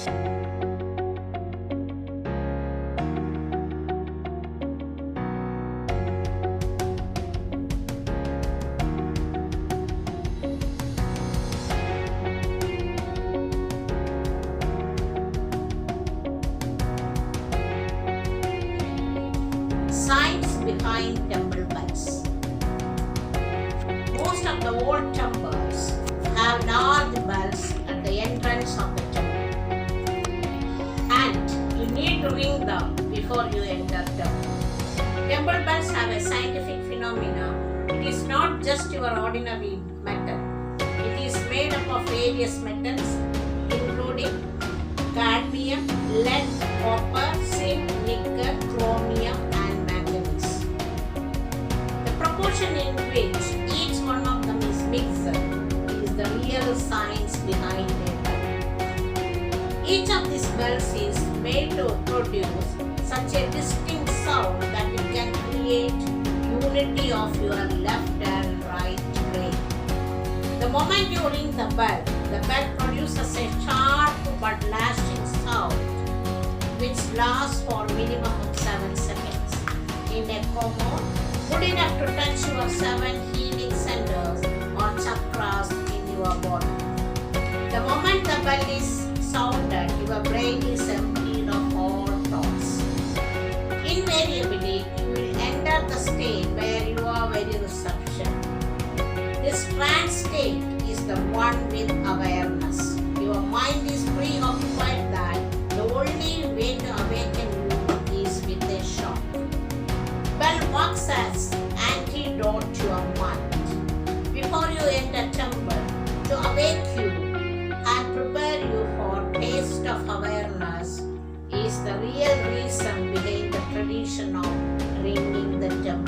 Science behind temple bells. Most of the old temples have large bells at the entrance of the temple, and you need to ring them before you enter temple. Temple bells have a scientific phenomena. It is not just your ordinary metal. It is made up of various metals, including cadmium, lead, copper, zinc, nickel, chromium, and manganese. The proportion in which each one of them is mixed is the real science behind it. Each of these bells is made to produce such a distinct sound that it can create unity of your left and right brain. The moment you ring the bell produces a sharp but lasting sound which lasts for minimum of 7 seconds. In a mode, good enough to touch your 7 healing centers or chakras in your body. The moment the bell is sounded, your brain is emptied of all thoughts. Invariably, you will enter the state where you are very reception. This trance state is the one with awareness. Your mind is preoccupied that the only way to awaken you is with a shock. Bell works as antidote to your mind. Before you enter temple, to awake you and prepare you for taste of awareness is the real reason behind the tradition of ringing the temple.